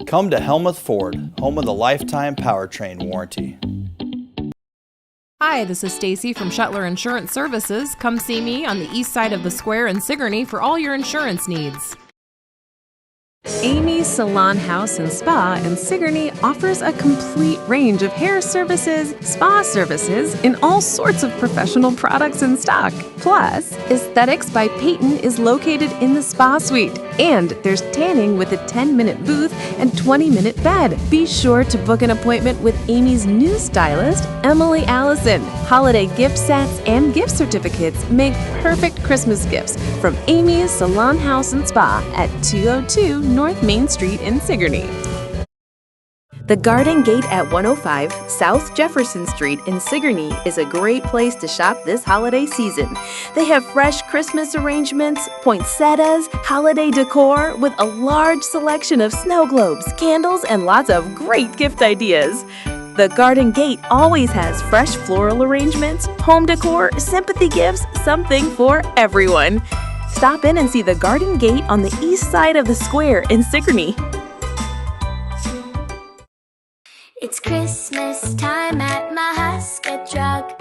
Come to Helmuth Ford, home of the lifetime powertrain warranty. Hi, this is Stacy from Shuttler Insurance Services. Come see me on the east side of the square in Sigourney for all your insurance needs. Amy's Salon House and Spa in Sigourney offers a complete range of hair services, spa services, and all sorts of professional products in stock. Plus, Aesthetics by Peyton is located in the spa suite, and there's tanning with a 10-minute booth and 20-minute bed. Be sure to book an appointment with Amy's new stylist, Emily Allison. Holiday gift sets and gift certificates make perfect Christmas gifts from Amy's Salon House and Spa at 202 North Main Street in Sigourney. The Garden Gate at 105 South Jefferson Street in Sigourney is a great place to shop this holiday season. They have fresh Christmas arrangements, poinsettias, holiday decor, with a large selection of snow globes, candles, and lots of great gift ideas. The Garden Gate always has fresh floral arrangements, home decor, sympathy gifts, something for everyone. Stop in and see the Garden Gate on the east side of the square in Sigourney. It's Christmas time at Mahaska Drug,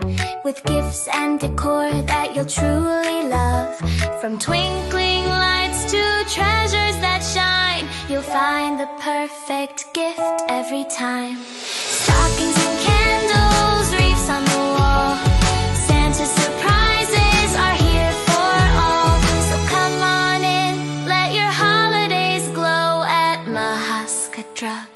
with gifts and decor that you'll truly love. From twinkling lights to treasures that shine, you'll find the perfect gift every time. Stockings and candles, wreaths on the wall, Santa's surprises are here for all. So come on in, let your holidays glow at Mahaska Drug.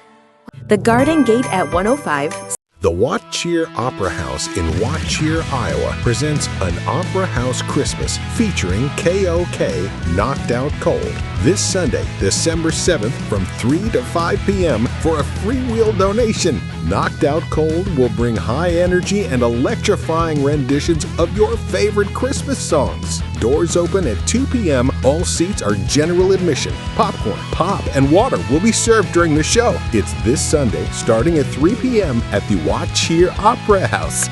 The Garden Gate at 105. The Watcheer Opera House in Watcheer, Iowa presents an Opera House Christmas featuring KOK Knocked Out Cold this Sunday, December 7th from 3 to 5 p.m. for a freewheel donation. Knocked Out Cold will bring high energy and electrifying renditions of your favorite Christmas songs. Doors open at 2 p.m. All seats are general admission. Popcorn, pop, and water will be served during the show. It's this Sunday, starting at 3 p.m. at the Watcheer Opera House.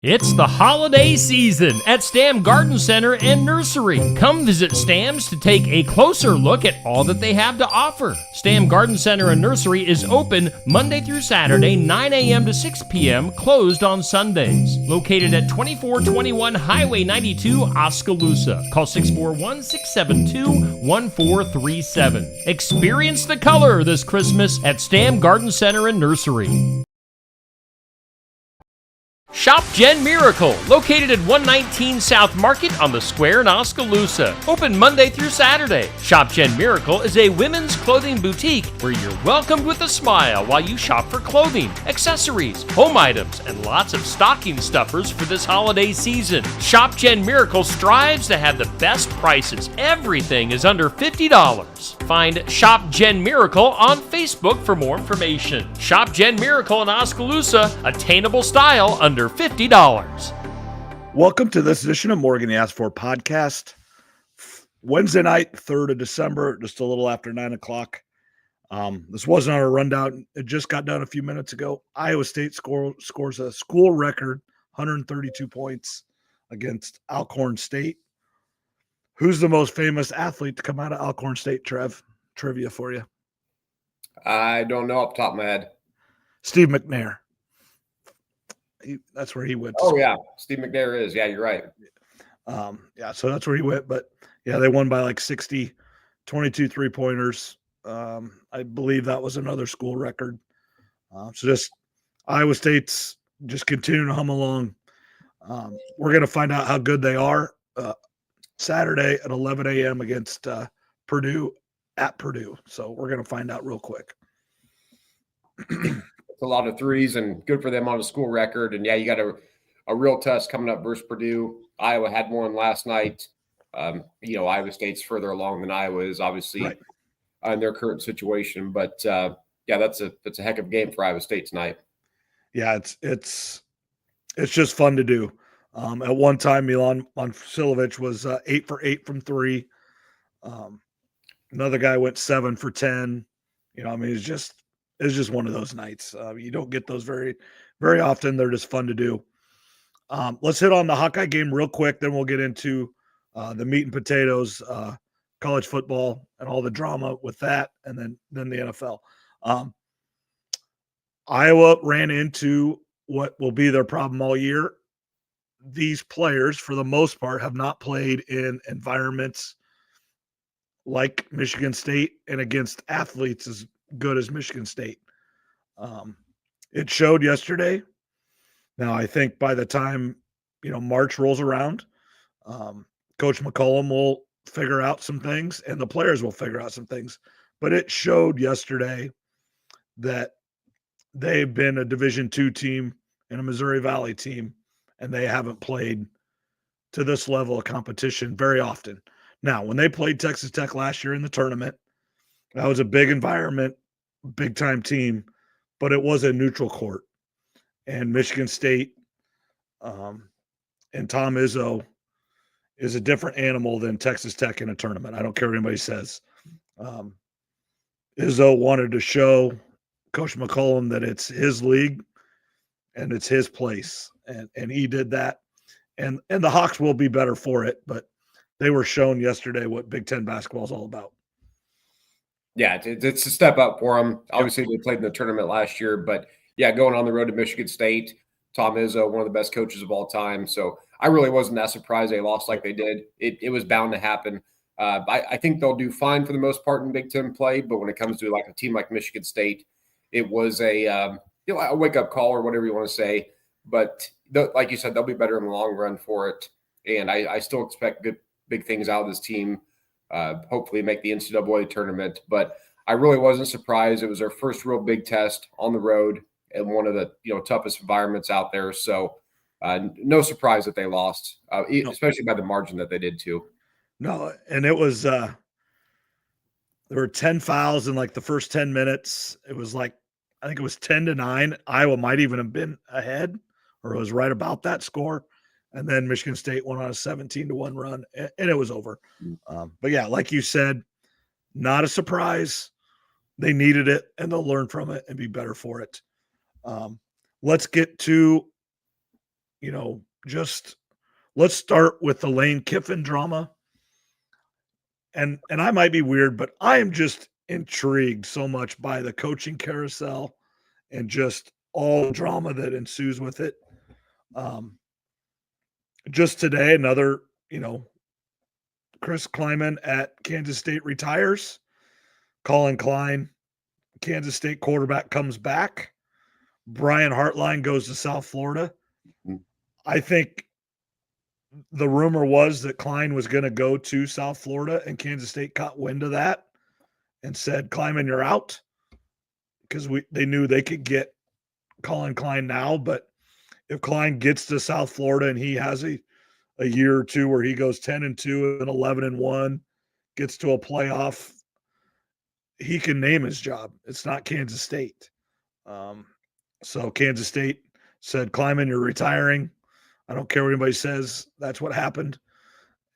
It's the holiday season at Stam Garden Center and Nursery. Come visit Stam's to take a closer look at all that they have to offer. Stam Garden Center and Nursery is open Monday through Saturday, 9 a.m. to 6 p.m., closed on Sundays. Located at 2421 Highway 92, Oskaloosa. Call 641-672-1437. Experience the color this Christmas at Stam Garden Center and Nursery. Shop Gen Miracle, located at 119 South Market on the Square in Oskaloosa. Open Monday through Saturday. Shop Gen Miracle is a women's clothing boutique where you're welcomed with a smile while you shop for clothing, accessories, home items, and lots of stocking stuffers for this holiday season. Shop Gen Miracle strives to have the best prices. Everything is under $50. Find Shop Gen Miracle on Facebook for more information. Shop Gen Miracle in Oskaloosa, attainable style under $50. Welcome to this edition of Morgan Asked For podcast. Wednesday night, 3rd of December, just a little after 9 o'clock. This wasn't on a rundown. It just got done a few minutes ago. Iowa State scores a school record, 132 points against Alcorn State. Who's the most famous athlete to come out of Alcorn State, Trev? Trivia for you. I don't know off the top of my head. Steve McNair. That's where he went. Oh, yeah. Steve McNair is. Yeah, you're right. Yeah, so that's where he went. But, yeah, they won by like 60, 22 three-pointers. I believe that was another school record. So just Iowa State's just continuing to hum along. We're going to find out how good they are Saturday at 11 a.m. against Purdue at Purdue. So we're going to find out real quick. It's a lot of threes and good for them on a school record. And, yeah, you got a real test coming up versus Purdue. Iowa had one last night. Iowa State's further along than Iowa is, obviously, right, in their current situation. But, yeah, that's a heck of a game for Iowa State tonight. Yeah, it's just fun to do. At one time, Milan Monsilovic was 8 for 8 from three. Another guy went 7 for 10. It's just one of those nights. You don't get those very, very often. They're just fun to do. Let's hit on the Hawkeye game real quick. Then we'll get into the meat and potatoes, college football, and all the drama with that, and then the NFL. Um, Iowa ran into what will be their problem all year. These players, for the most part, have not played in environments like Michigan State and against athletes as good as Michigan State. It showed yesterday. Now, I think by the time, March rolls around, Coach McCollum will figure out some things and the players will figure out some things. But it showed yesterday that they've been a Division II team and a Missouri Valley team, and they haven't played to this level of competition very often. Now, when they played Texas Tech last year in the tournament, that was a big environment, big time team, but it was a neutral court. And Michigan State and Tom Izzo is a different animal than Texas Tech in a tournament. I don't care what anybody says. Izzo wanted to show Coach McCollum that it's his league and it's his place, and he did that. And the Hawks will be better for it, but they were shown yesterday what Big Ten basketball is all about. Yeah, it's a step up for them. Obviously, they played in the tournament last year, but yeah, going on the road to Michigan State, Tom Izzo, one of the best coaches of all time. So I really wasn't that surprised they lost like they did. It was bound to happen. I think they'll do fine for the most part in Big Ten play, but when it comes to like a team like Michigan State, it was a wake-up call or whatever you want to say. But like you said, they'll be better in the long run for it. And I still expect good, big things out of this team. Hopefully make the NCAA tournament. But I really wasn't surprised. It was their first real big test on the road and one of the toughest environments out there. So no surprise that they lost, especially by the margin that they did too. No, and it was there were 10 fouls in like the first 10 minutes. It was like, I think it was 10-9. Iowa might even have been ahead, or it was right about that score. And then Michigan State went on a 17-1 run, and it was over. But yeah, like you said, not a surprise. They needed it, and they'll learn from it and be better for it. Let's get to, let's start with the Lane Kiffin drama. And I might be weird, but I am just intrigued so much by the coaching carousel and just all the drama that ensues with it. Just today, another, Chris Kleiman at Kansas State retires. Colin Klein, Kansas State quarterback, comes back. Brian Hartline goes to South Florida. I think the rumor was that Klein was going to go to South Florida, and Kansas State caught wind of that and said, Kleiman, you're out, because they knew they could get Colin Klein now. But if Klein gets to South Florida and he has a year or two where he goes 10-2 and 11-1, gets to a playoff, he can name his job. It's not Kansas State. So Kansas State said, Kleiman, you're retiring. I don't care what anybody says. That's what happened.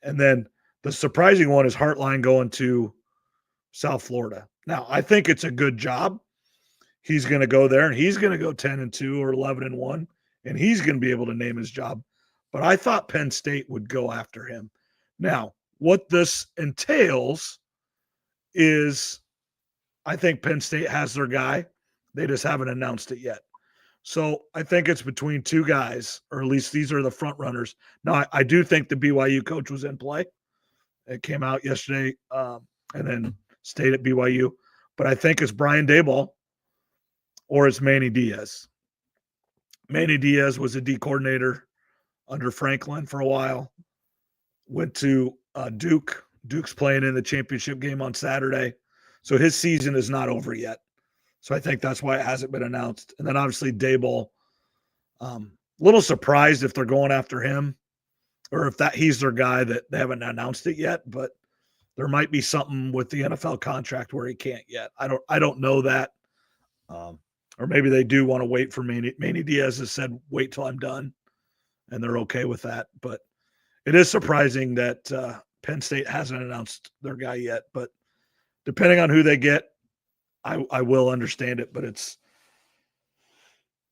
And then the surprising one is Hartline going to South Florida. Now, I think it's a good job. He's going to go there, and he's going to go 10-2 or 11-1, and he's going to be able to name his job. But I thought Penn State would go after him. Now, what this entails is I think Penn State has their guy. They just haven't announced it yet. So I think it's between two guys, or at least these are the front runners. Now, I do think the BYU coach was in play. It came out yesterday and then stayed at BYU. But I think it's Brian Daboll or it's Manny Diaz. Manny Diaz was a D coordinator under Franklin for a while. Went to Duke. Duke's playing in the championship game on Saturday. So his season is not over yet. So I think that's why it hasn't been announced. And then obviously Daboll, little surprised if they're going after him or if he's their guy, that they haven't announced it yet, but there might be something with the NFL contract where he can't yet. I don't know that. Or maybe they do want to wait for Manny. Manny Diaz has said, wait till I'm done, and they're okay with that. But it is surprising that Penn State hasn't announced their guy yet. But depending on who they get, I will understand it. But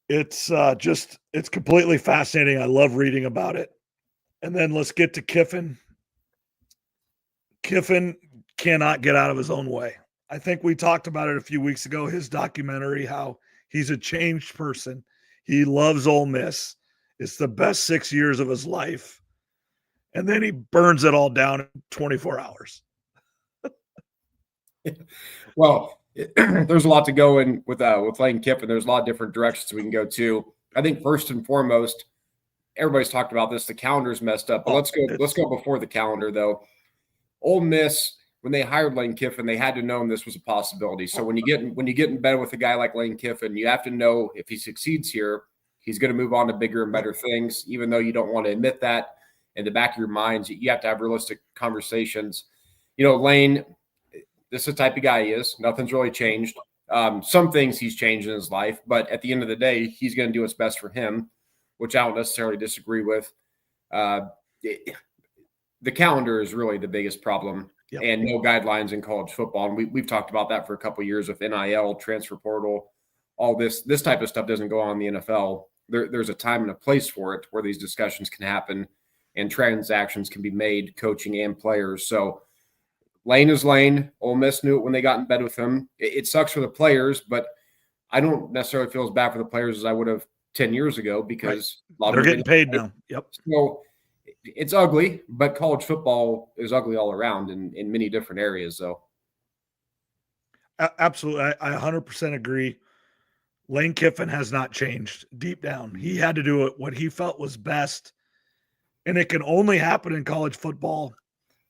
it's completely fascinating. I love reading about it. And then let's get to Kiffin. Kiffin cannot get out of his own way. I think we talked about it a few weeks ago, his documentary, how he's a changed person. He loves Ole Miss. It's the best 6 years of his life. And then he burns it all down in 24 hours. Well, there's a lot to go in with Lane Kiffin. There's a lot of different directions we can go to. I think first and foremost, everybody's talked about this. The calendar's messed up, but let's go before the calendar though. Ole Miss, when they hired Lane Kiffin, they had to know this was a possibility. So when you get in bed with a guy like Lane Kiffin, you have to know if he succeeds here, he's going to move on to bigger and better things. Even though you don't want to admit that, in the back of your minds, you have to have realistic conversations. Lane, this is the type of guy he is. Nothing's really changed. Some things he's changed in his life, but at the end of the day, he's going to do what's best for him, which I don't necessarily disagree with. The calendar is really the biggest problem. Yep. And no guidelines in college football. And we've talked about that for a couple of years with NIL, transfer portal, all this type of stuff doesn't go on in the NFL. There's a time and a place for it where these discussions can happen and transactions can be made, coaching and players. So Lane is Lane. Ole Miss knew it when they got in bed with him. It sucks for the players, but I don't necessarily feel as bad for the players as I would have 10 years ago because a lot they're of getting paid now. Yep. So it's ugly, but college football is ugly all around in many different areas. So absolutely. I 100% agree. Lane Kiffin has not changed deep down. He had to do what he felt was best. And it can only happen in college football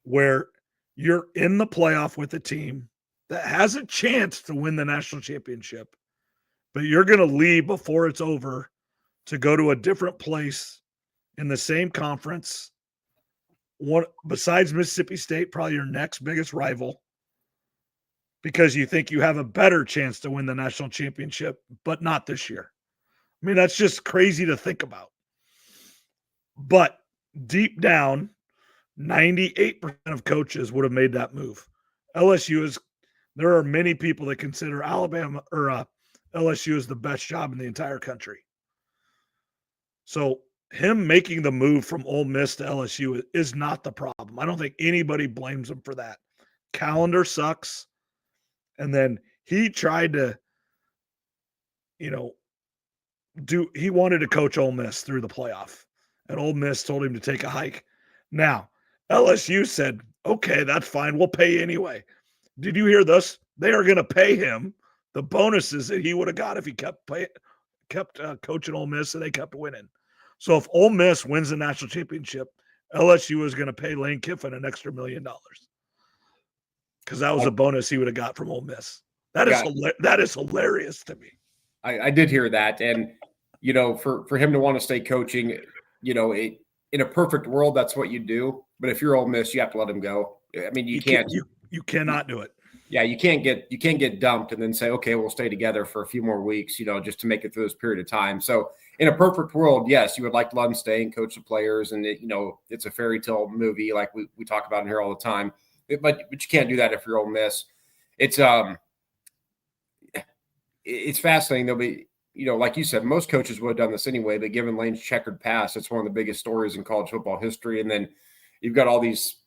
where you're in the playoff with a team that has a chance to win the national championship, but you're going to leave before it's over to go to a different place in the same conference. One besides Mississippi State, probably your next biggest rival, because you think you have a better chance to win the national championship, but not this year. I mean, that's just crazy to think about. But deep down, 98% of coaches would have made that move. There are many people that consider Alabama or LSU is the best job in the entire country. So him making the move from Ole Miss to LSU is not the problem. I don't think anybody blames him for that. Calendar sucks. And then he tried to, he wanted to coach Ole Miss through the playoff. And Ole Miss told him to take a hike. Now, LSU said, okay, that's fine. We'll pay you anyway. Did you hear this? They are going to pay him the bonuses that he would have got if he kept coaching Ole Miss and they kept winning. So if Ole Miss wins the national championship, LSU is going to pay Lane Kiffin an extra $1 million because that was a bonus he would have got from Ole Miss. That is hilarious to me. I did hear that. And, for him to want to stay coaching, in a perfect world, that's what you do. But if you're Ole Miss, you have to let him go. I mean, you cannot do it. Yeah, you can't get dumped and then say, okay, we'll stay together for a few more weeks, just to make it through this period of time. So in a perfect world, yes, you would like to let him stay and coach the players. And it's a fairy tale movie like we talk about in here all the time. But you can't do that if you're Ole Miss. It's fascinating. There'll be, like you said, most coaches would have done this anyway, but given Lane's checkered past, it's one of the biggest stories in college football history. And then you've got all these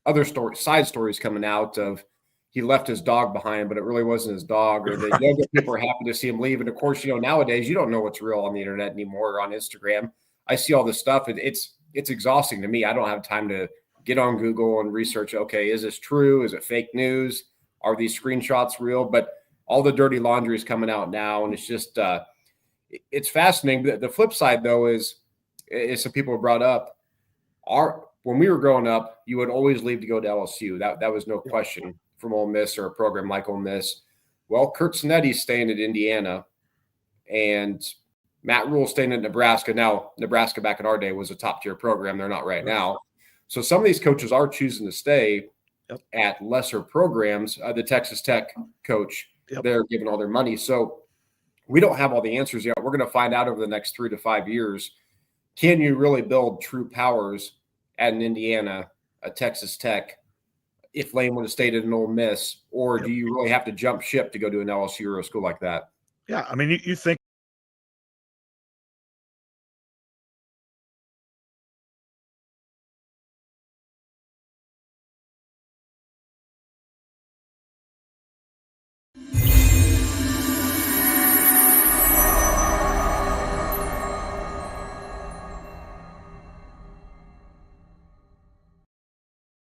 other side stories coming out of he left his dog behind, but it really wasn't his dog, or the yoga people are happy to see him leave. And of course, nowadays you don't know what's real on the internet anymore or on Instagram. I see all this stuff. It's exhausting to me. I don't have time to get on Google and research. Okay, is this true? Is it fake news? Are these screenshots real? But all the dirty laundry is coming out now. And it's just, it's fascinating. The flip side though, is some people have brought up when we were growing up, you would always leave to go to LSU. That was no question from Ole Miss or a program like Ole Miss. Well, Kurt Sonetti's staying at Indiana and Matt Rule's staying at Nebraska. Now, Nebraska back in our day was a top tier program. They're not right now. So some of these coaches are choosing to stay at lesser programs. The Texas Tech coach, they're giving all their money. So we don't have all the answers yet. We're going to find out over the next 3 to 5 years. Can you really build true powers at an Indiana, a Texas Tech, if Lane would have stayed at an Ole Miss, or do you really have to jump ship to go to an LSU or a school like that? Yeah, I mean, you think